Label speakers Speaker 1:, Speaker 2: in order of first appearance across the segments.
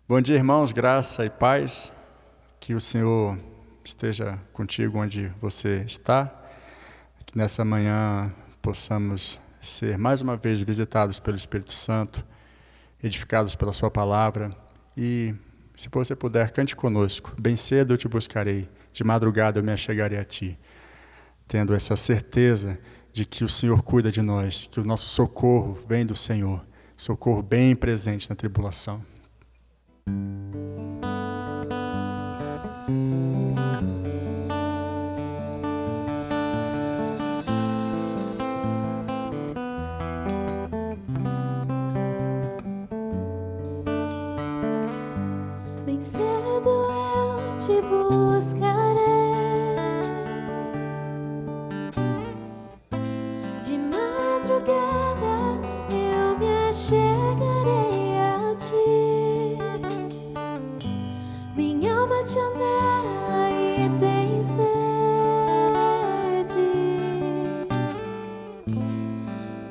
Speaker 1: Bom dia, irmãos, graça e paz, que o Senhor esteja contigo onde você está, que nessa manhã possamos ser mais uma vez visitados pelo Espírito Santo, edificados pela sua palavra e, se você puder, cante conosco. Bem cedo eu te buscarei, de madrugada eu me achegarei a ti, tendo essa certeza de que o Senhor cuida de nós, que o nosso socorro vem do Senhor, socorro bem presente na tribulação.
Speaker 2: Bem cedo eu te buscarei, de madrugada eu me achegarei a ti. Minha alma te anela e tem sede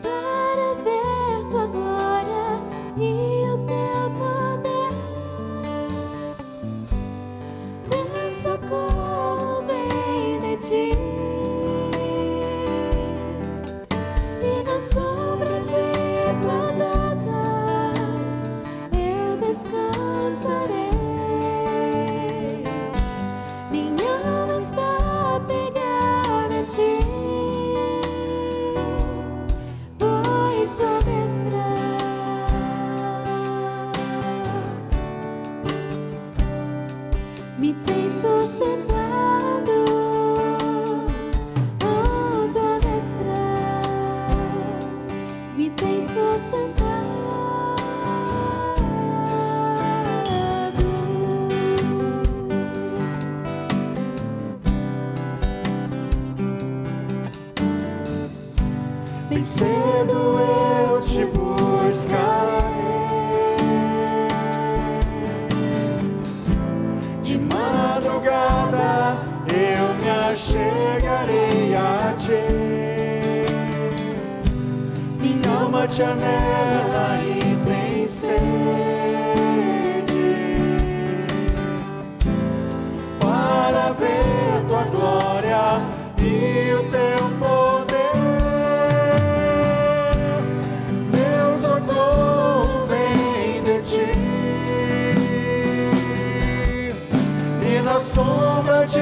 Speaker 2: para ver tua glória e o teu poder. Meu socorro vem de ti, e na sombra de tuas asas eu descansarei. Minha alma está apegada a ti, pois tua destra me tem sustentado. Oh, tua destra me tem sustentado.
Speaker 1: Bem cedo eu te buscarei, de madrugada eu me achegarei a ti. Minha alma te anela e tem sede para ver tua glória e o teu poder. Meu socorro vem de ti, e na sombra de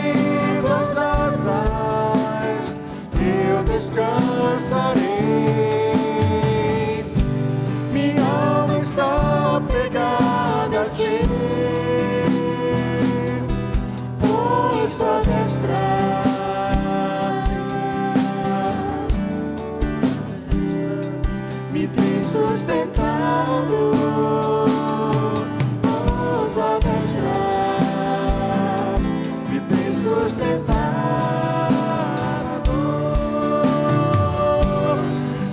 Speaker 1: tuas asas eu descansarei. Minha alma está pegada a ti, pois tua destra me tem sustentado. Oh, tua destra me tem sustentado.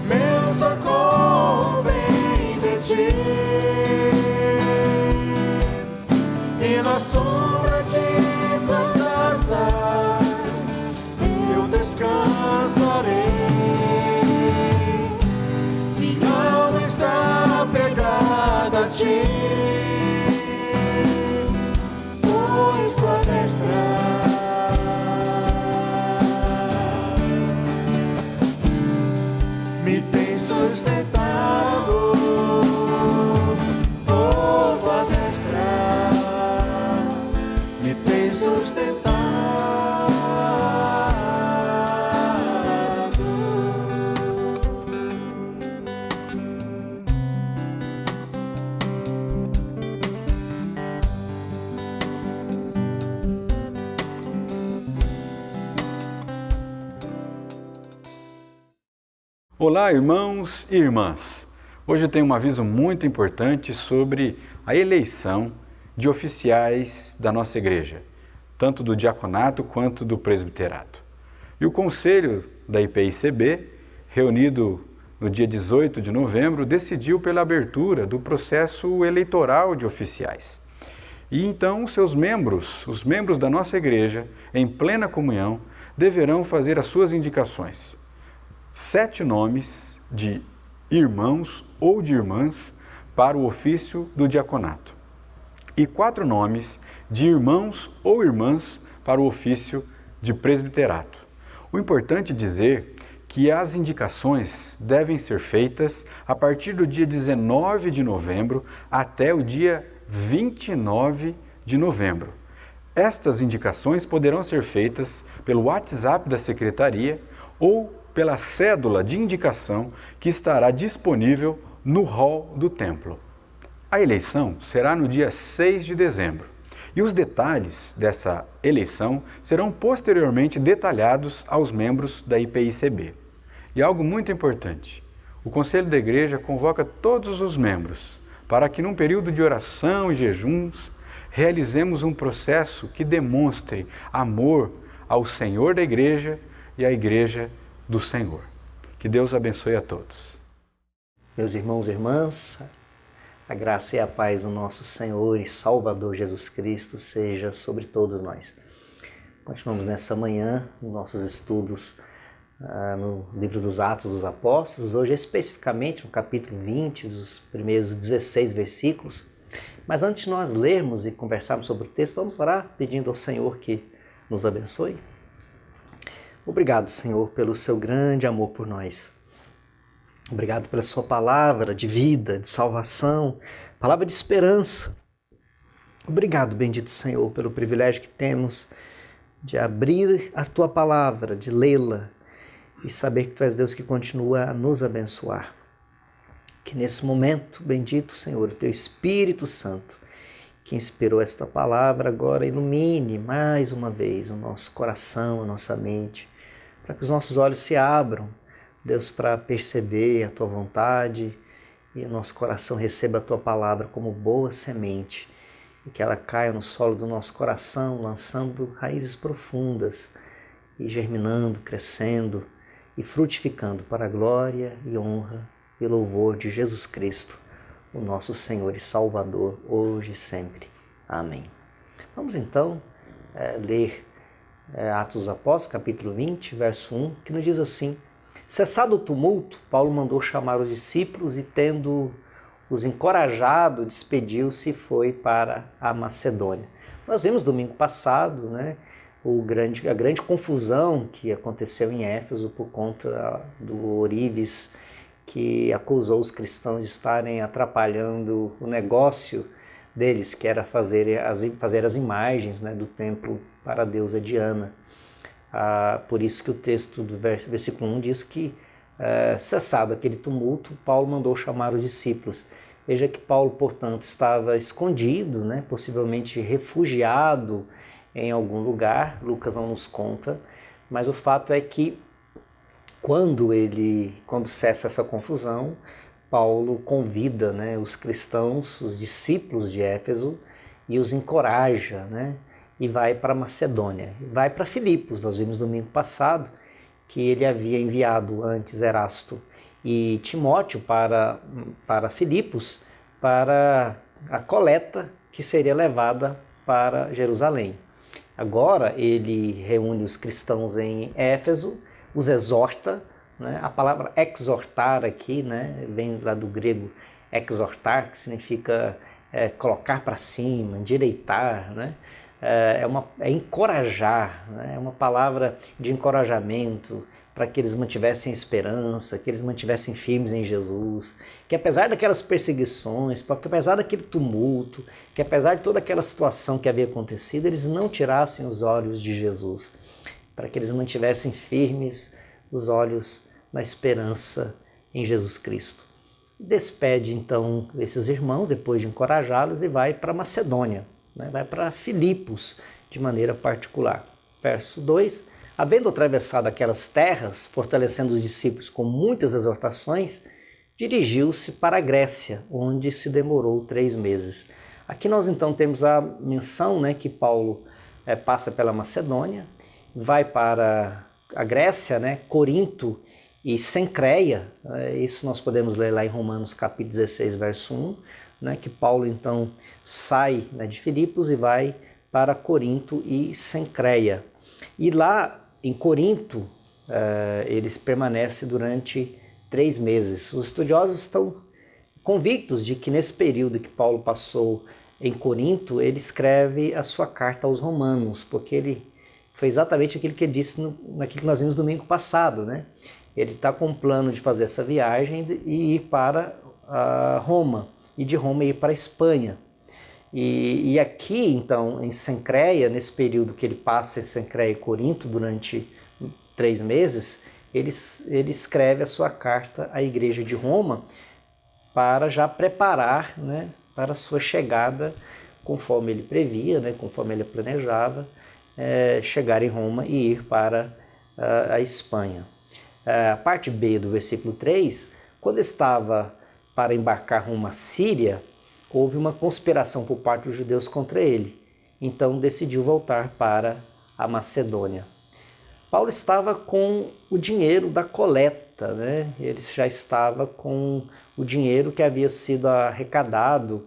Speaker 1: Meu socorro vem de ti, e na sombra de tuas asas eu descansarei. Minha alma está apegada a ti, pois tua destra me tem sustentado. Oh, tua destra me tem sustentado.
Speaker 3: Olá, irmãos e irmãs. Hoje eu tenho um aviso muito importante sobre a eleição de oficiais da nossa igreja, tanto do diaconato quanto do presbiterato. E o conselho da IPICB, reunido no dia 18 de novembro, decidiu pela abertura do processo eleitoral de oficiais. E então seus membros, os membros da nossa igreja, em plena comunhão, deverão fazer as suas indicações. 7 nomes de irmãos ou de irmãs para o ofício do diaconato. e 4 nomes de irmãos ou irmãs para o ofício de presbiterato. O importante é dizer que as indicações devem ser feitas a partir do dia 19 de novembro até o dia 29 de novembro. Estas indicações poderão ser feitas pelo WhatsApp da secretaria ou pela cédula de indicação que estará disponível no hall do templo. A eleição será no dia 6 de dezembro e os detalhes dessa eleição serão posteriormente detalhados aos membros da IPICB. E algo muito importante, o Conselho da Igreja convoca todos os membros para que num período de oração e jejuns realizemos um processo que demonstre amor ao Senhor da Igreja e à Igreja do Senhor. Que Deus abençoe a todos.
Speaker 4: Meus irmãos e irmãs, a graça e a paz do nosso Senhor e Salvador Jesus Cristo seja sobre todos nós. Continuamos nessa manhã nos nossos estudos no livro dos Atos dos Apóstolos, hoje especificamente no capítulo 20, dos primeiros 16 versículos. Mas antes de nós lermos e conversarmos sobre o texto, vamos orar pedindo ao Senhor que nos abençoe. Obrigado, Senhor, pelo seu grande amor por nós. Obrigado pela sua palavra de vida, de salvação, palavra de esperança. Obrigado, bendito Senhor, pelo privilégio que temos de abrir a tua palavra, de lê-la e saber que tu és Deus que continua a nos abençoar. Que nesse momento, bendito Senhor, o teu Espírito Santo, que inspirou esta palavra, agora ilumine mais uma vez o nosso coração, a nossa mente, para que os nossos olhos se abram, Deus, para perceber a tua vontade e o nosso coração receba a tua palavra como boa semente e que ela caia no solo do nosso coração, lançando raízes profundas e germinando, crescendo e frutificando para a glória e honra e louvor de Jesus Cristo, o nosso Senhor e Salvador, hoje e sempre. Amém. Vamos então ler Atos dos Apóstolos, capítulo 20, verso 1, que nos diz assim: cessado o tumulto, Paulo mandou chamar os discípulos e, tendo-os encorajado, despediu-se e foi para a Macedônia. Nós vimos domingo passado, a grande confusão que aconteceu em Éfeso por conta do Oríves, que acusou os cristãos de estarem atrapalhando o negócio deles, que era fazer as imagens do templo para a deusa Diana. Por isso que o texto do versículo 1 diz que, cessado aquele tumulto, Paulo mandou chamar os discípulos. Veja que Paulo, portanto, estava escondido, possivelmente refugiado em algum lugar, Lucas não nos conta, mas o fato é que quando cessa essa confusão, Paulo convida os cristãos, os discípulos de Éfeso, e os encoraja, e vai para Macedônia, vai para Filipos. Nós vimos domingo passado que ele havia enviado antes Erasto e Timóteo para Filipos para a coleta que seria levada para Jerusalém. Agora ele reúne os cristãos em Éfeso, os exorta, a palavra exortar aqui vem lá do grego exortar, que significa colocar para cima, endireitar, é encorajar, é uma palavra de encorajamento para que eles mantivessem esperança, que eles mantivessem firmes em Jesus, que apesar daquelas perseguições, que apesar daquele tumulto, que apesar de toda aquela situação que havia acontecido, eles não tirassem os olhos de Jesus, para que eles mantivessem firmes os olhos na esperança em Jesus Cristo. Despede então esses irmãos, depois de encorajá-los, e vai para Macedônia, vai para Filipos de maneira particular. Verso 2, havendo atravessado aquelas terras, fortalecendo os discípulos com muitas exortações, dirigiu-se para a Grécia, onde se demorou 3 meses. Aqui nós então temos a menção que Paulo passa pela Macedônia, vai para a Grécia, Corinto e Cencreia. Isso nós podemos ler lá em Romanos capítulo 16, verso 1, que Paulo então sai de Filipos e vai para Corinto e Cencreia. E lá em Corinto ele permanece durante 3 meses. Os estudiosos estão convictos de que nesse período que Paulo passou em Corinto, ele escreve a sua carta aos Romanos, porque ele foi exatamente aquilo que ele disse naquilo que nós vimos domingo passado, né? Ele está com o plano de fazer essa viagem e ir para Roma, e de Roma ir para a Espanha. E aqui, então, em Cencreia, nesse período que ele passa em Cencreia e Corinto, durante 3 meses, ele escreve a sua carta à igreja de Roma para já preparar, né, para a sua chegada, conforme ele previa, né, conforme ele planejava, chegar em Roma e ir para a Espanha. A parte B do versículo 3, quando estava para embarcar rumo à Síria, houve uma conspiração por parte dos judeus contra ele. Então decidiu voltar para a Macedônia. Paulo estava com o dinheiro da coleta, né? Ele já estava com o dinheiro que havia sido arrecadado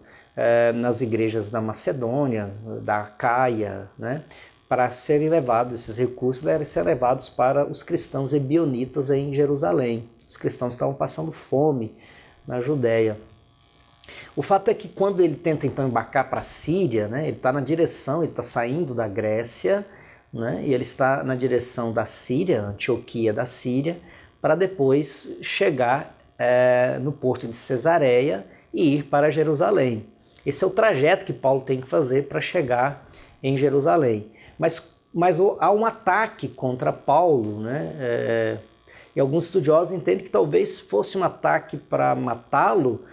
Speaker 4: nas igrejas da Macedônia, da Acaia, né? Para serem levados, esses recursos devem ser levados para os cristãos ebionitas em Jerusalém. Os cristãos estavam passando fome na Judéia. O fato é que quando ele tenta então embarcar para a Síria, né, ele está na direção, ele está saindo da Grécia, né, e ele está na direção da Síria, Antioquia da Síria, para depois chegar no porto de Cesareia e ir para Jerusalém. Esse é o trajeto que Paulo tem que fazer para chegar em Jerusalém. Mas há um ataque contra Paulo, né? E alguns estudiosos entendem que talvez fosse um ataque para matá-lo,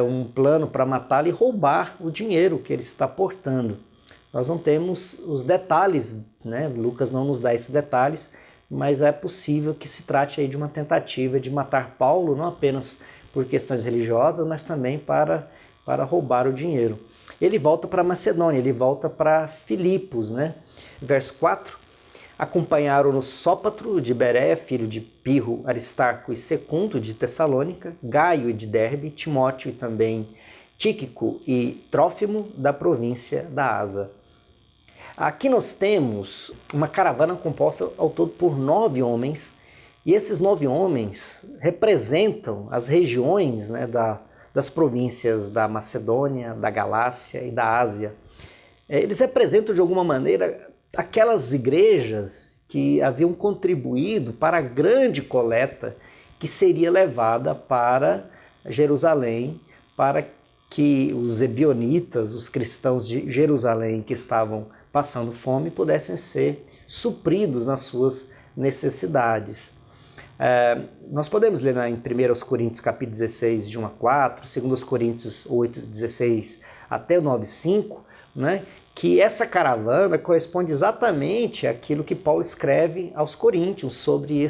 Speaker 4: um plano para matá-lo e roubar o dinheiro que ele está portando. Nós não temos os detalhes, né? Lucas não nos dá esses detalhes, mas é possível que se trate aí de uma tentativa de matar Paulo, não apenas por questões religiosas, mas também para roubar o dinheiro. Ele volta para Macedônia, ele volta para Filipos, né? Verso 4, acompanharam-no Sópatro de Bereia, filho de Pirro, Aristarco e Secundo de Tessalônica, Gaio de Derbe, Timóteo e também Tíquico e Trófimo da província da Ásia. Aqui nós temos uma caravana composta ao todo por 9 homens, e esses 9 homens representam as regiões, né, das províncias da Macedônia, da Galácia e da Ásia. Eles representam de alguma maneira aquelas igrejas que haviam contribuído para a grande coleta que seria levada para Jerusalém, para que os ebionitas, os cristãos de Jerusalém que estavam passando fome, pudessem ser supridos nas suas necessidades. Nós podemos ler em 1 Coríntios capítulo 16, de 1 a 4, 2 Coríntios 8, 16 até 9, 5, né, que essa caravana corresponde exatamente àquilo que Paulo escreve aos Coríntios sobre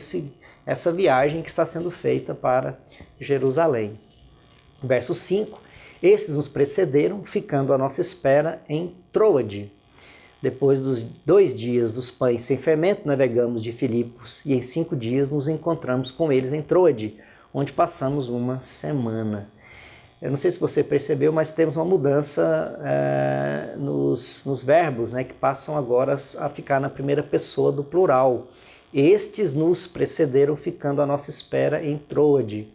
Speaker 4: essa viagem que está sendo feita para Jerusalém. Verso 5, esses nos precederam, ficando à nossa espera em Troade. Depois dos 2 dias dos pães sem fermento, navegamos de Filipos e em 5 dias nos encontramos com eles em Troade, onde passamos uma semana. Eu não sei se você percebeu, mas temos uma mudança nos verbos, né, que passam agora a ficar na primeira pessoa do plural. Estes nos precederam, ficando à nossa espera em Troade.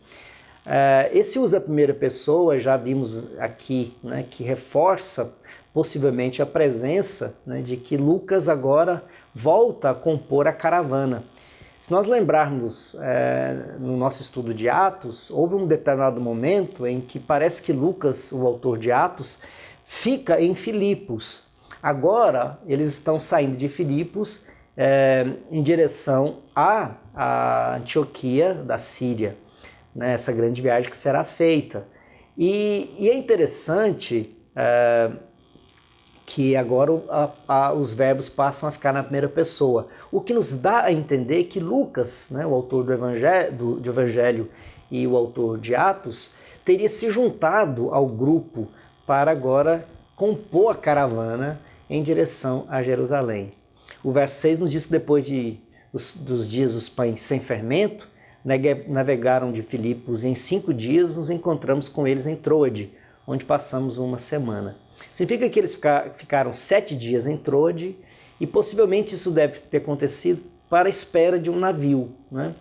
Speaker 4: Esse uso da primeira pessoa, já vimos aqui, né, que reforça possivelmente a presença, né, de que Lucas agora volta a compor a caravana. Se nós lembrarmos no nosso estudo de Atos, houve um determinado momento em que parece que Lucas, o autor de Atos, fica em Filipos. Agora eles estão saindo de Filipos em direção à Antioquia da Síria, né, essa grande viagem que será feita. E é interessante que agora os verbos passam a ficar na primeira pessoa, o que nos dá a entender que Lucas, né, o autor do Evangelho e o autor de Atos, teria se juntado ao grupo para agora compor a caravana em direção a Jerusalém. O verso 6 nos diz que depois dos dias dos pães sem fermento, navegaram de Filipos e em 5 dias nos encontramos com eles em Troade, onde passamos uma semana. Significa que eles ficaram 7 dias em Troade e possivelmente isso deve ter acontecido para a espera de um navio, né?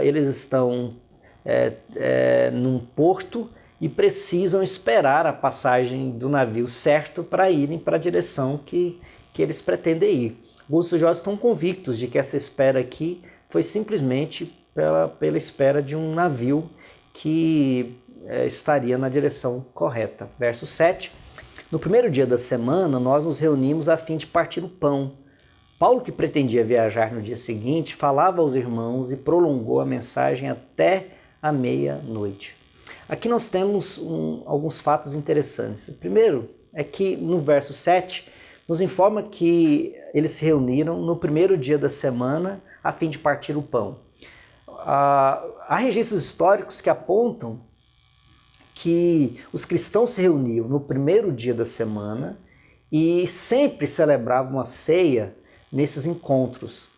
Speaker 4: Eles estão num porto e precisam esperar a passagem do navio certo para irem para a direção que eles pretendem ir. Alguns estudiosos estão convictos de que essa espera aqui foi simplesmente pela espera de um navio que estaria na direção correta. Verso 7. No primeiro dia da semana, nós nos reunimos a fim de partir o pão. Paulo, que pretendia viajar no dia seguinte, falava aos irmãos e prolongou a mensagem até a meia-noite. Aqui nós temos alguns fatos interessantes. O primeiro é que no verso 7 nos informa que eles se reuniram no primeiro dia da semana a fim de partir o pão. Há registros históricos que apontam que os cristãos se reuniam no primeiro dia da semana e sempre celebravam a ceia nesses encontros.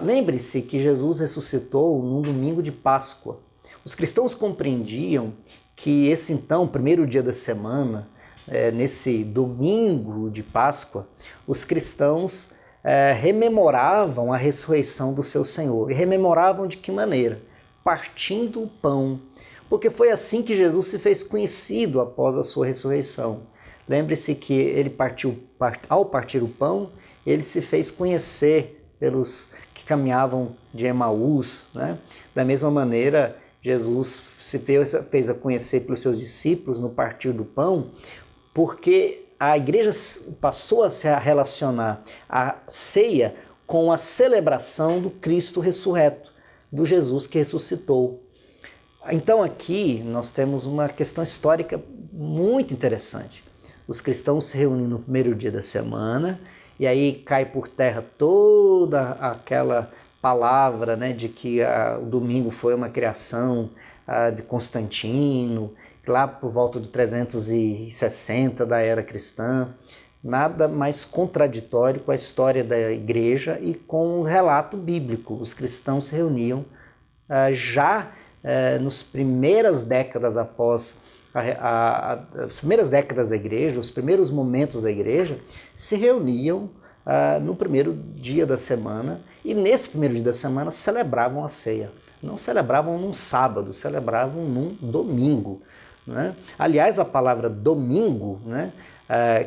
Speaker 4: Lembre-se que Jesus ressuscitou num domingo de Páscoa. Os cristãos compreendiam que esse então, primeiro dia da semana, nesse domingo de Páscoa, os cristãos rememoravam a ressurreição do seu Senhor. E rememoravam de que maneira? Partindo o pão. Porque foi assim que Jesus se fez conhecido após a sua ressurreição. Lembre-se que ele ao partir o pão, ele se fez conhecer pelos que caminhavam de Emaús, né? Da mesma maneira, Jesus se fez a conhecer pelos seus discípulos no partir do pão, porque a igreja passou a se relacionar a ceia com a celebração do Cristo ressurreto, do Jesus que ressuscitou. Então aqui nós temos uma questão histórica muito interessante. Os cristãos se reúnem no primeiro dia da semana e aí cai por terra toda aquela palavra, né, de que o domingo foi uma criação de Constantino, lá por volta do 360 da era cristã. Nada mais contraditório com a história da igreja e com o relato bíblico. Os cristãos se reuniam nas primeiras décadas após as primeiras décadas da igreja, os primeiros momentos da igreja, se reuniam no primeiro dia da semana e nesse primeiro dia da semana celebravam a ceia. Não celebravam num sábado, celebravam num domingo, né? Aliás, a palavra domingo, né,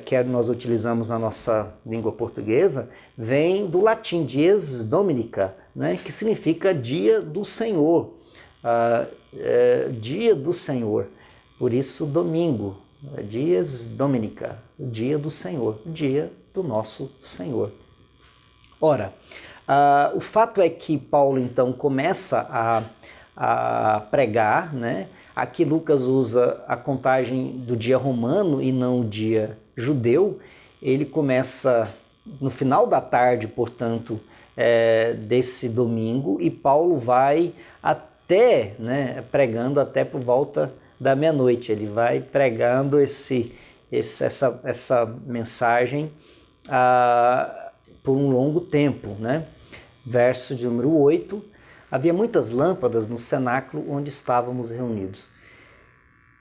Speaker 4: que nós utilizamos na nossa língua portuguesa, vem do latim dies dominica, né, que significa dia do Senhor. Dia do Senhor, por isso domingo, dies dominica, dia do Senhor, dia do nosso Senhor. Ora, o fato é que Paulo então começa a pregar, né? Aqui Lucas usa a contagem do dia romano e não o dia judeu. Ele começa no final da tarde, portanto, desse domingo, e Paulo vai até, né, pregando até por volta da meia-noite. Ele vai pregando essa mensagem por um longo tempo, né? Verso de número 8, havia muitas lâmpadas no cenáculo onde estávamos reunidos.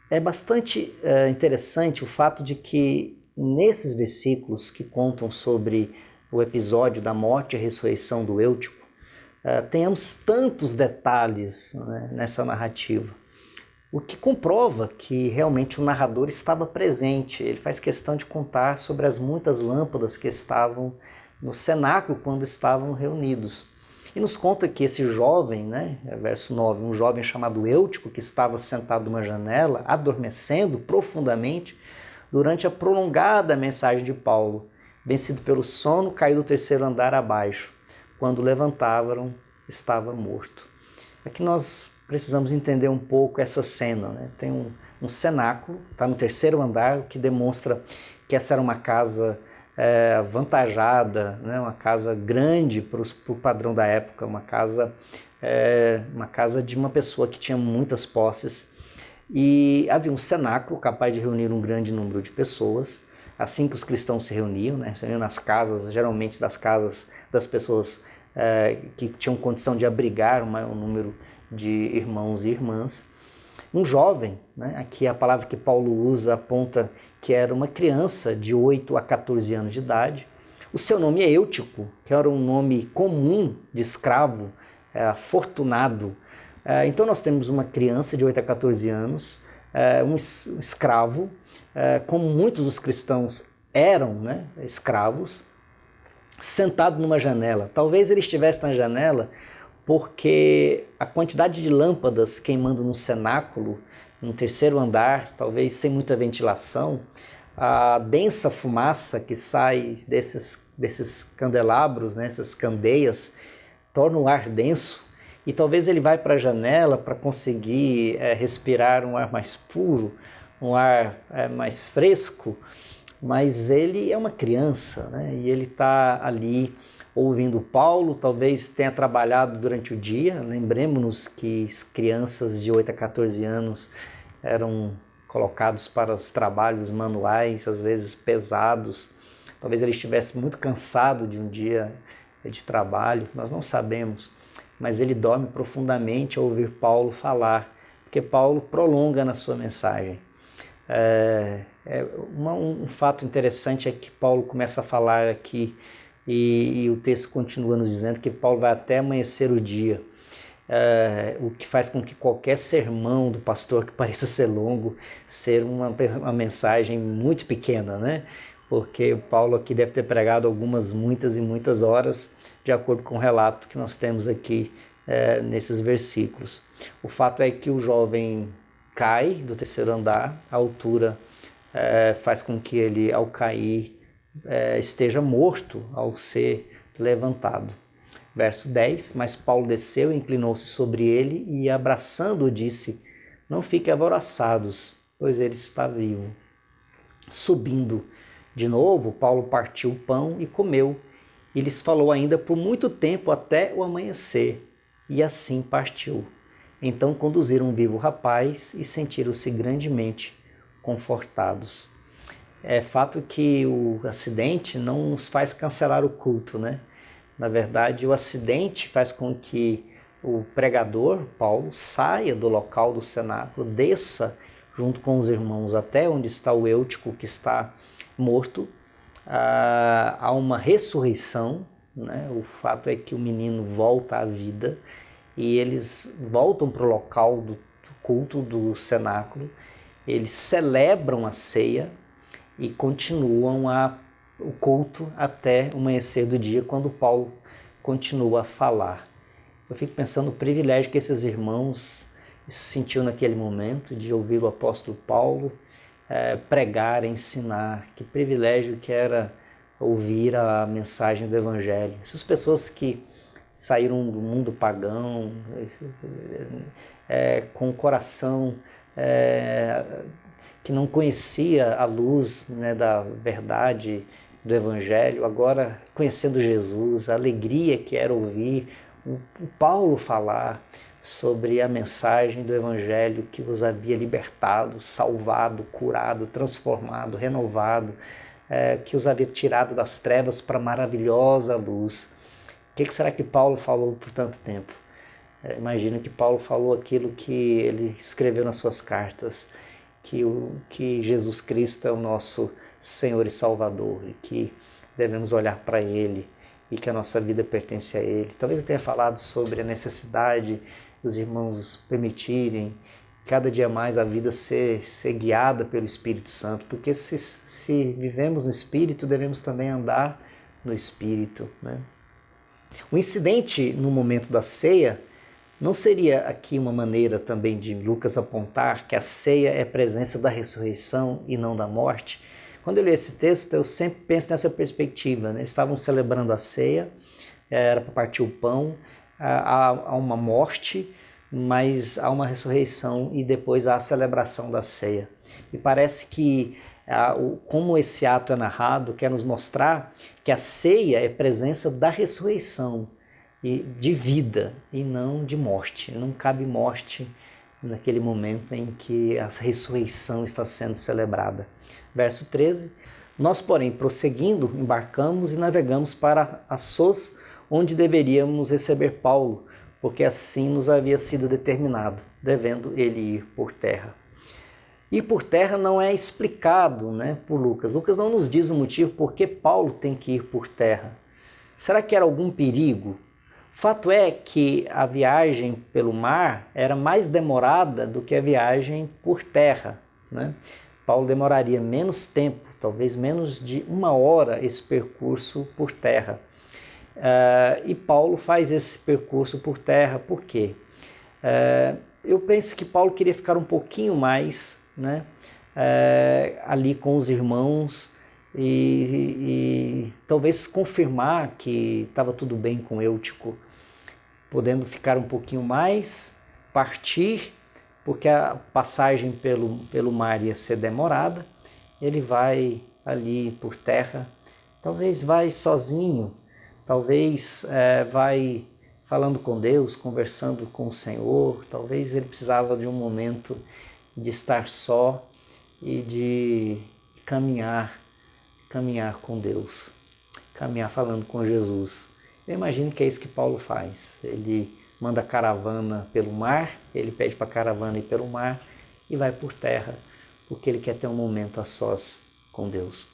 Speaker 4: É bastante interessante o fato de que nesses versículos que contam sobre o episódio da morte e ressurreição do Eutico, tenhamos tantos detalhes, né, nessa narrativa, o que comprova que realmente o narrador estava presente. Ele faz questão de contar sobre as muitas lâmpadas que estavam no cenáculo quando estavam reunidos. E nos conta que esse jovem, né, verso 9, um jovem chamado Eutico, que estava sentado numa janela, adormecendo profundamente durante a prolongada mensagem de Paulo, vencido pelo sono, caiu do terceiro andar abaixo. Quando levantavam, estava morto. Aqui nós precisamos entender um pouco essa cena, né? Tem um cenáculo, está no terceiro andar, o que demonstra que essa era uma casa avantajada, né? Uma casa grande para o padrão da época, uma casa de uma pessoa que tinha muitas posses. E havia um cenáculo capaz de reunir um grande número de pessoas, assim que os cristãos se reuniam, né? Se reuniam nas casas, geralmente das casas das pessoas que tinham condição de abrigar um número de irmãos e irmãs. Um jovem, né? Aqui a palavra que Paulo usa aponta que era uma criança de 8 a 14 anos de idade. O seu nome é Eutico, que era um nome comum de escravo, afortunado. Então nós temos uma criança de 8 a 14 anos, um escravo, como muitos dos cristãos eram, né, escravos, sentado numa janela. Talvez ele estivesse na janela porque a quantidade de lâmpadas queimando no cenáculo, no terceiro andar, talvez sem muita ventilação, a densa fumaça que sai desses candelabros, né, essas candeias, torna o ar denso, e talvez ele vai para a janela para conseguir respirar um ar mais puro, um ar mais fresco, mas ele é uma criança, né? E ele está ali ouvindo Paulo, talvez tenha trabalhado durante o dia. Lembremos-nos que as crianças de 8 a 14 anos eram colocados para os trabalhos manuais, às vezes pesados. Talvez ele estivesse muito cansado de um dia de trabalho, nós não sabemos, mas ele dorme profundamente ao ouvir Paulo falar, porque Paulo prolonga na sua mensagem. Um fato interessante é que Paulo começa a falar aqui, e o texto continua nos dizendo que Paulo vai até amanhecer o dia, o que faz com que qualquer sermão do pastor que pareça ser longo, ser uma mensagem muito pequena, né? Porque o Paulo aqui deve ter pregado muitas e muitas horas, de acordo com o relato que nós temos aqui nesses versículos. O fato é que o jovem cai do terceiro andar, a altura faz com que ele, ao cair, esteja morto ao ser levantado. Verso 10, mas Paulo desceu, inclinou-se sobre ele e, abraçando-o, disse: não fiquem alvoroçados, pois ele está vivo. Subindo de novo, Paulo partiu o pão e comeu, e lhes falou ainda por muito tempo até o amanhecer, e assim partiu. Então conduziram vivo o rapaz e sentiram-se grandemente confortados. É fato que o acidente não nos faz cancelar o culto, né? Na verdade, o acidente faz com que o pregador, Paulo, saia do local do cenáculo, desça junto com os irmãos até onde está o Eutico, que está morto. Há uma ressurreição, né? O fato é que o menino volta à vida e eles voltam para o local do culto do cenáculo, eles celebram a ceia e continuam o culto até o amanhecer do dia, quando Paulo continua a falar. Eu fico pensando no privilégio que esses irmãos sentiu naquele momento de ouvir o apóstolo Paulo pregar, ensinar. Que privilégio que era ouvir a mensagem do Evangelho. Essas pessoas que saíram do mundo pagão, com o coração que não conhecia a luz, né, da verdade do Evangelho, agora conhecendo Jesus, a alegria que era ouvir o Paulo falar sobre a mensagem do Evangelho que os havia libertado, salvado, curado, transformado, renovado, que os havia tirado das trevas para a maravilhosa luz. O que será que Paulo falou por tanto tempo? Imagino que Paulo falou aquilo que ele escreveu nas suas cartas, que Jesus Cristo é o nosso Senhor e Salvador, e que devemos olhar para Ele, e que a nossa vida pertence a Ele. Talvez eu tenha falado sobre a necessidade dos irmãos permitirem cada dia mais a vida ser guiada pelo Espírito Santo, porque se vivemos no Espírito, devemos também andar no Espírito, né? O incidente no momento da ceia não seria aqui uma maneira também de Lucas apontar que a ceia é presença da ressurreição e não da morte? Quando eu li esse texto, eu sempre penso nessa perspectiva, né? Estavam celebrando a ceia, era para partir o pão, há uma morte, mas há uma ressurreição e depois há a celebração da ceia. E parece que como esse ato é narrado, quer nos mostrar que a ceia é presença da ressurreição, de vida e não de morte. Não cabe morte naquele momento em que a ressurreição está sendo celebrada. Verso 13, nós, porém, prosseguindo, embarcamos e navegamos para Assos, onde deveríamos receber Paulo, porque assim nos havia sido determinado, devendo ele ir por terra. Ir por terra não é explicado, né, por Lucas. Lucas não nos diz o motivo por que Paulo tem que ir por terra. Será que era algum perigo? Fato é que a viagem pelo mar era mais demorada do que a viagem por terra, né? Paulo demoraria menos tempo, talvez menos de 1 hora esse percurso por terra. E Paulo faz esse percurso por terra, por quê? Eu penso que Paulo queria ficar um pouquinho mais, né, ali com os irmãos e talvez confirmar que estava tudo bem com Eutico, podendo ficar um pouquinho mais, partir, porque a passagem pelo mar ia ser demorada. Ele vai ali por terra, talvez vai sozinho, talvez vai falando com Deus, conversando com o Senhor, talvez ele precisava de um momento de estar só e de caminhar com Deus, caminhar falando com Jesus. Eu imagino que é isso que Paulo faz. Ele manda a caravana pelo mar, ele pede para a caravana ir pelo mar e vai por terra, porque ele quer ter um momento a sós com Deus.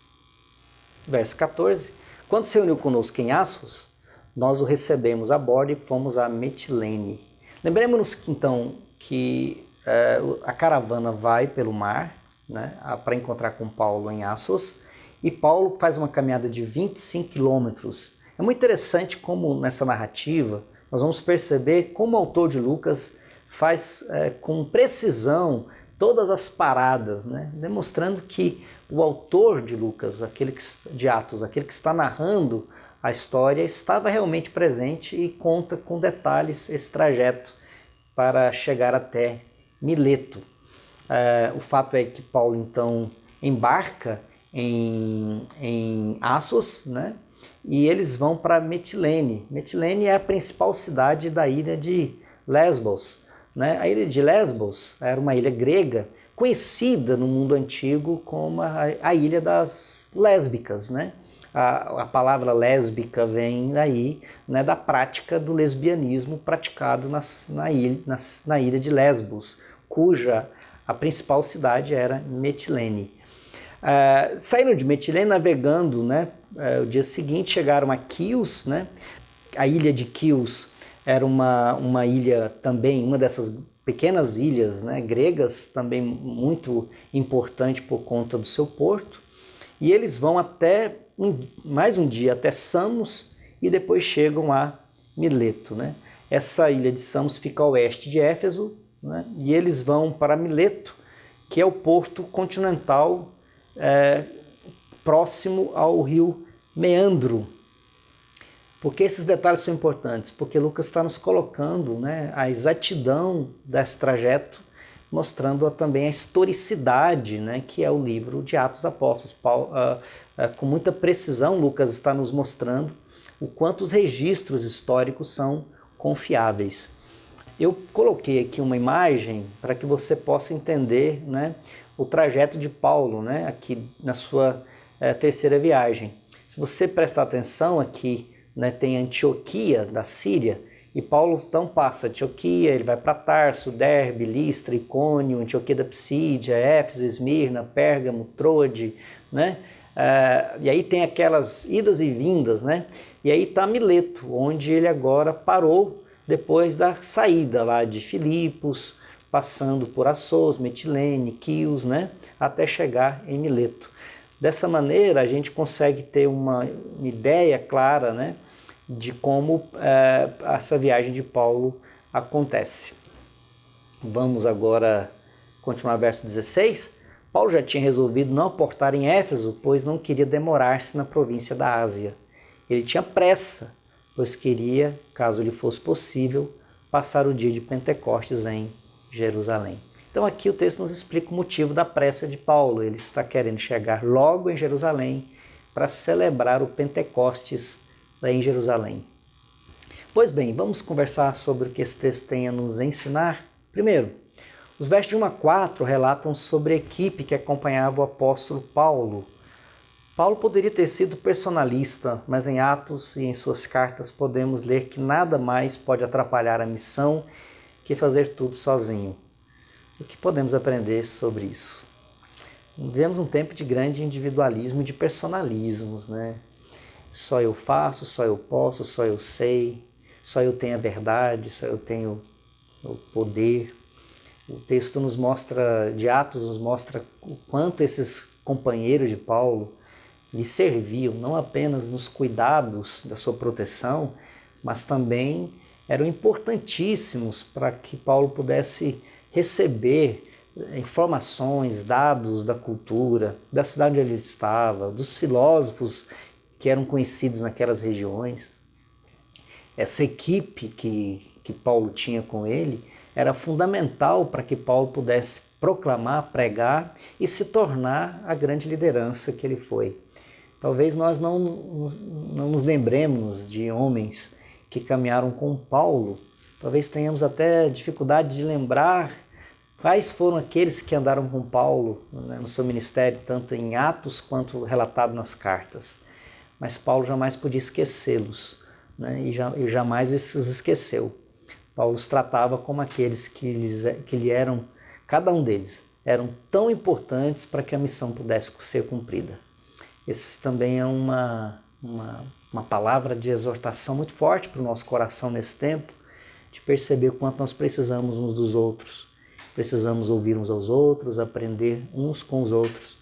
Speaker 4: Verso 14. Quando se uniu conosco em Assos, nós o recebemos a bordo e fomos a Metilene. Lembremos-nos então que a caravana vai pelo mar, né, para encontrar com Paulo em Assos, e Paulo faz uma caminhada de 25 quilômetros. É muito interessante como nessa narrativa nós vamos perceber como o autor de Lucas faz com precisão todas as paradas, né, demonstrando que o autor de Lucas, de Atos, aquele que está narrando a história, estava realmente presente e conta com detalhes esse trajeto para chegar até Mileto. O fato é que Paulo então embarca em Assos, né? E eles vão para Metilene. Metilene é a principal cidade da ilha de Lesbos, né? A ilha de Lesbos era uma ilha grega conhecida no mundo antigo como a ilha das lésbicas, né? A palavra lésbica vem daí, né, da prática do lesbianismo praticado na ilha de Lesbos, cuja a principal cidade era Metilene. Saíram de Metilene navegando, né, o dia seguinte chegaram a Quios, né? A ilha de Quios era uma ilha também, uma dessas pequenas ilhas, né, gregas, também muito importante por conta do seu porto. E eles vão até mais um dia até Samos e depois chegam a Mileto, né? Essa ilha de Samos fica a oeste de Éfeso, né? E eles vão para Mileto, que é o porto continental próximo ao rio Meandro. Por que esses detalhes são importantes? Porque Lucas está nos colocando, né, a exatidão desse trajeto, mostrando também a historicidade, né, que é o livro de Atos Apóstolos. Com muita precisão, Lucas está nos mostrando o quanto os registros históricos são confiáveis. Eu coloquei aqui uma imagem para que você possa entender, né, o trajeto de Paulo, né, aqui na sua terceira viagem. Se você prestar atenção aqui, né, tem Antioquia da Síria, e Paulo então passa Antioquia, ele vai para Tarso, Derbe, Listra, Icônio, Antioquia da Psídia, Éfeso, Esmirna, Pérgamo, Trode, né? E aí tem aquelas idas e vindas, né? E aí está Mileto, onde ele agora parou depois da saída lá de Filipos, passando por Assos, Metilene, Quios, né? Até chegar em Mileto. Dessa maneira a gente consegue ter uma ideia clara, né, de como essa viagem de Paulo acontece. Vamos agora continuar verso 16. Paulo já tinha resolvido não aportar em Éfeso, pois não queria demorar-se na província da Ásia. Ele tinha pressa, pois queria, caso lhe fosse possível, passar o dia de Pentecostes em Jerusalém. Então aqui o texto nos explica o motivo da pressa de Paulo. Ele está querendo chegar logo em Jerusalém para celebrar o Pentecostes em Jerusalém. Pois bem, vamos conversar sobre o que esse texto tem a nos ensinar. Primeiro, os versos de 1 a 4 relatam sobre a equipe que acompanhava o apóstolo Paulo. Paulo poderia ter sido personalista, mas em Atos e em suas cartas podemos ler que nada mais pode atrapalhar a missão que fazer tudo sozinho. O que podemos aprender sobre isso? Vivemos um tempo de grande individualismo e de personalismos, né? Só eu faço, só eu posso, só eu sei, só eu tenho a verdade, só eu tenho o poder. O texto nos mostra, de Atos, nos mostra o quanto esses companheiros de Paulo lhe serviam, não apenas nos cuidados da sua proteção, mas também eram importantíssimos para que Paulo pudesse receber informações, dados da cultura, da cidade onde ele estava, dos filósofos que eram conhecidos naquelas regiões. Essa equipe que Paulo tinha com ele era fundamental para que Paulo pudesse proclamar, pregar e se tornar a grande liderança que ele foi. Talvez nós não nos lembremos de homens que caminharam com Paulo, talvez tenhamos até dificuldade de lembrar quais foram aqueles que andaram com Paulo, né, no seu ministério, tanto em Atos quanto relatado nas cartas. Mas Paulo jamais podia esquecê-los, né, e jamais os esqueceu. Paulo os tratava como aqueles que lhe eram, cada um deles, eram tão importantes para que a missão pudesse ser cumprida. Esse também é uma palavra de exortação muito forte para o nosso coração nesse tempo, de perceber o quanto nós precisamos uns dos outros. Precisamos ouvir uns aos outros, aprender uns com os outros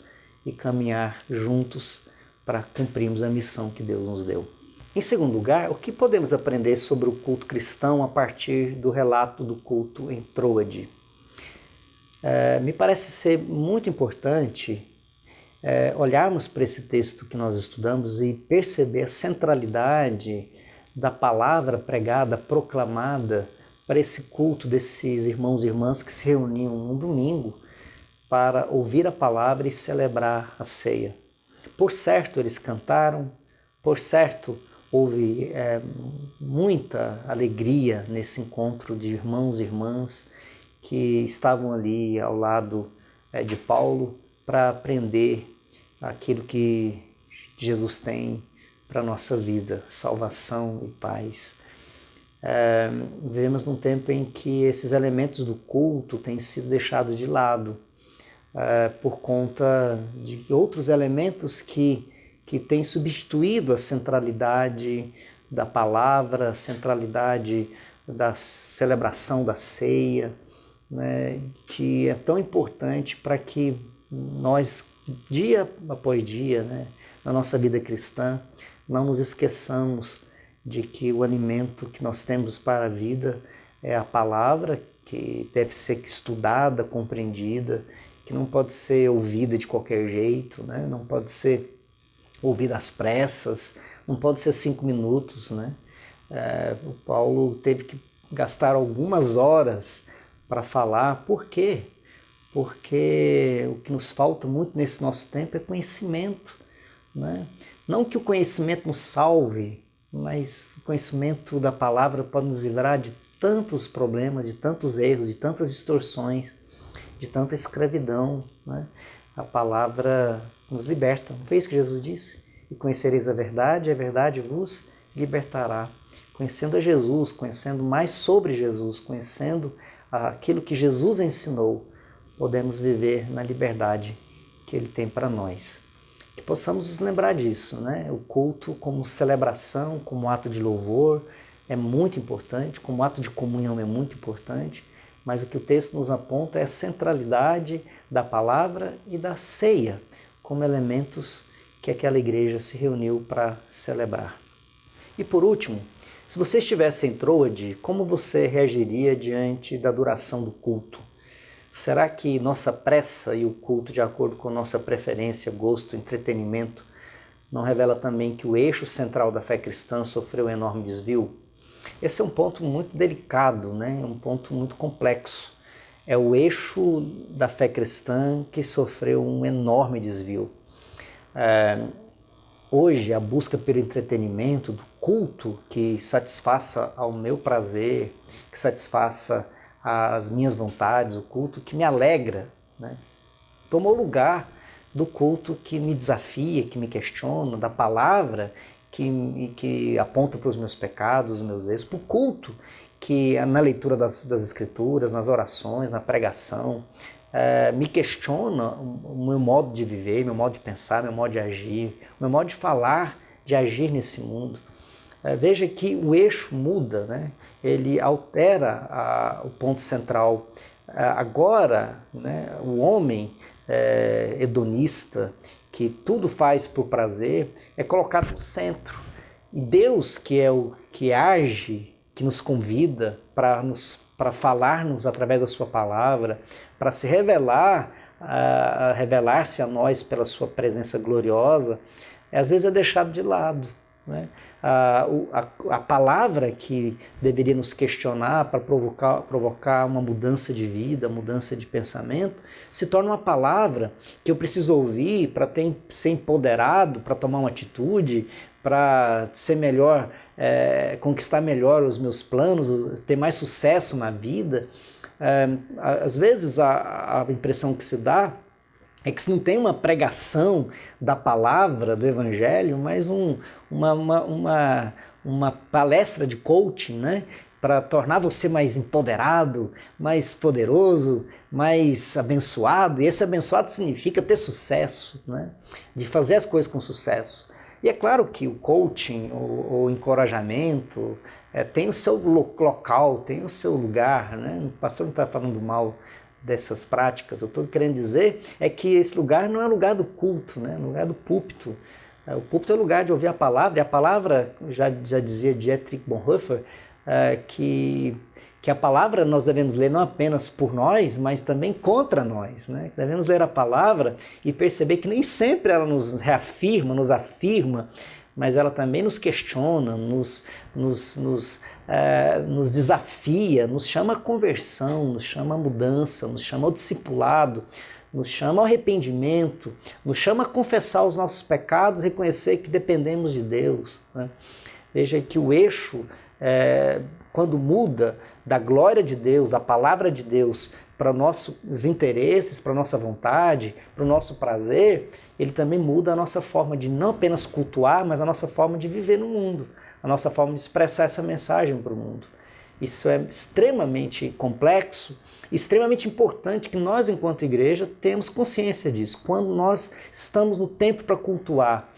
Speaker 4: e caminhar juntos para cumprirmos a missão que Deus nos deu. Em segundo lugar, o que podemos aprender sobre o culto cristão a partir do relato do culto em Troade? Me parece ser muito importante olharmos para esse texto que nós estudamos e perceber a centralidade da palavra pregada, proclamada para esse culto desses irmãos e irmãs que se reuniam no domingo para ouvir a palavra e celebrar a ceia. Por certo, eles cantaram, por certo, houve muita alegria nesse encontro de irmãos e irmãs que estavam ali ao lado de Paulo para aprender aquilo que Jesus tem para a nossa vida, salvação e paz. Vivemos num tempo em que esses elementos do culto têm sido deixados de lado por conta de outros elementos que têm substituído a centralidade da palavra, a centralidade da celebração da ceia, né, que é tão importante para que nós, dia após dia, né, na nossa vida cristã, não nos esqueçamos de que o alimento que nós temos para a vida é a palavra, que deve ser estudada, compreendida, que não pode ser ouvida de qualquer jeito, né, não pode ser ouvida às pressas, não pode ser 5 minutos. Né? O Paulo teve que gastar algumas horas para falar. Por quê? Porque o que nos falta muito nesse nosso tempo é conhecimento. Né? Não que o conhecimento nos salve, mas o conhecimento da palavra pode nos livrar de tantos problemas, de tantos erros, de tantas distorções, de tanta escravidão. Né? A palavra nos liberta. Não foi isso que Jesus disse? E conhecereis a verdade vos libertará. Conhecendo a Jesus, conhecendo mais sobre Jesus, conhecendo aquilo que Jesus ensinou, podemos viver na liberdade que Ele tem para nós. Que possamos nos lembrar disso, né? O culto como celebração, como ato de louvor é muito importante, como ato de comunhão é muito importante, mas o que o texto nos aponta é a centralidade da palavra e da ceia como elementos que aquela igreja se reuniu para celebrar. E por último, se você estivesse em Troade, como você reagiria diante da duração do culto? Será que nossa pressa e o culto de acordo com nossa preferência, gosto, entretenimento, não revela também que o eixo central da fé cristã sofreu um enorme desvio? Esse é um ponto muito delicado, né? Um ponto muito complexo. É o eixo da fé cristã que sofreu um enorme desvio. Hoje, a busca pelo entretenimento, do culto que satisfaça ao meu prazer, que satisfaça as minhas vontades, o culto que me alegra, né, tomou lugar do culto que me desafia, que me questiona, da palavra que aponta para os meus pecados, os meus erros, para o culto que na leitura das Escrituras, nas orações, na pregação, me questiona o meu modo de viver, meu modo de pensar, meu modo de agir, o meu modo de falar, de agir nesse mundo. Veja que o eixo muda, né? Ele altera o ponto central. Agora, né, o homem hedonista, que tudo faz por prazer, é colocado no centro. E Deus, que é o que age, que nos convida para falar-nos através da sua palavra, para se revelar-se a nós pela sua presença gloriosa, às vezes é deixado de lado, né? A palavra que deveria nos questionar para provocar uma mudança de vida, mudança de pensamento, se torna uma palavra que eu preciso ouvir para ser empoderado, para tomar uma atitude, para ser melhor, conquistar melhor os meus planos, ter mais sucesso na vida. Às vezes a impressão que se dá é que se não tem uma pregação da palavra, do evangelho, mas uma palestra de coaching, né? Para tornar você mais empoderado, mais poderoso, mais abençoado. E esse abençoado significa ter sucesso, né? De fazer as coisas com sucesso. E é claro que o coaching, o encorajamento, tem o seu local, tem o seu lugar, né? O pastor não está falando mal dessas práticas. Eu estou querendo dizer é que esse lugar não é lugar do culto, né? É lugar do púlpito. O púlpito é o lugar de ouvir a palavra, e a palavra, já dizia Dietrich Bonhoeffer, que a palavra nós devemos ler não apenas por nós, mas também contra nós, né? Devemos ler a palavra e perceber que nem sempre ela nos reafirma, nos afirma, mas ela também nos questiona, nos desafia, nos chama a conversão, nos chama a mudança, nos chama ao discipulado, nos chama ao arrependimento, nos chama a confessar os nossos pecados, reconhecer que dependemos de Deus, né? Veja que o eixo, quando muda da glória de Deus, da palavra de Deus, para nossos interesses, para a nossa vontade, para o nosso prazer, ele também muda a nossa forma de não apenas cultuar, mas a nossa forma de viver no mundo, a nossa forma de expressar essa mensagem para o mundo. Isso é extremamente complexo, extremamente importante que nós, enquanto igreja, temos consciência disso. Quando nós estamos no tempo para cultuar,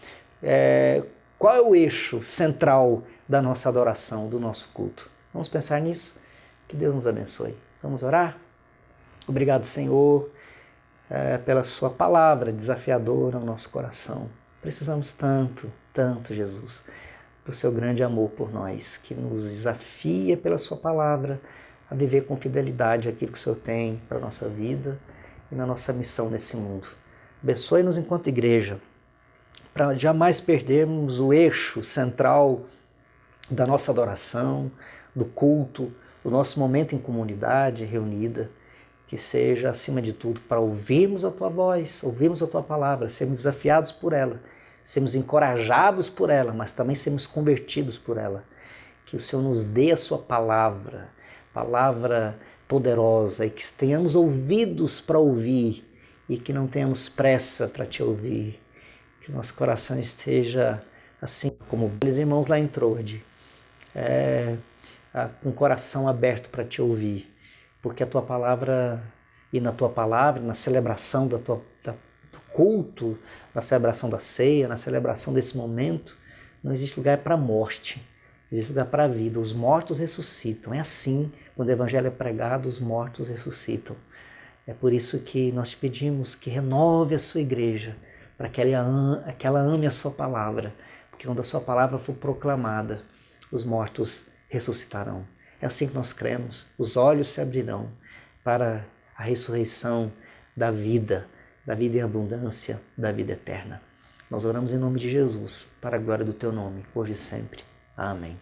Speaker 4: qual é o eixo central da nossa adoração, do nosso culto? Vamos pensar nisso? Que Deus nos abençoe. Vamos orar? Obrigado, Senhor, pela sua palavra desafiadora ao nosso coração. Precisamos tanto, tanto, Jesus, do seu grande amor por nós, que nos desafia pela sua palavra a viver com fidelidade aquilo que o Senhor tem para a nossa vida e na nossa missão nesse mundo. Abençoe-nos enquanto igreja, para jamais perdermos o eixo central da nossa adoração, do culto, do nosso momento em comunidade reunida, que seja, acima de tudo, para ouvirmos a Tua voz, ouvirmos a Tua palavra, sermos desafiados por ela, sermos encorajados por ela, mas também sermos convertidos por ela. Que o Senhor nos dê a Sua palavra, palavra poderosa, e que tenhamos ouvidos para ouvir e que não tenhamos pressa para Te ouvir. Que o nosso coração esteja assim, como aqueles irmãos lá em Troade, com o coração aberto para Te ouvir. Porque a Tua palavra, e na Tua palavra, na celebração do culto, na celebração da ceia, na celebração desse momento, não existe lugar para a morte, existe lugar para a vida. Os mortos ressuscitam. É assim, quando o Evangelho é pregado, os mortos ressuscitam. É por isso que nós te pedimos que renove a sua igreja, para que ela ame a sua palavra, porque quando a sua palavra for proclamada, os mortos ressuscitarão. É assim que nós cremos, os olhos se abrirão para a ressurreição da vida em abundância, da vida eterna. Nós oramos em nome de Jesus, para a glória do Teu nome, hoje e sempre. Amém.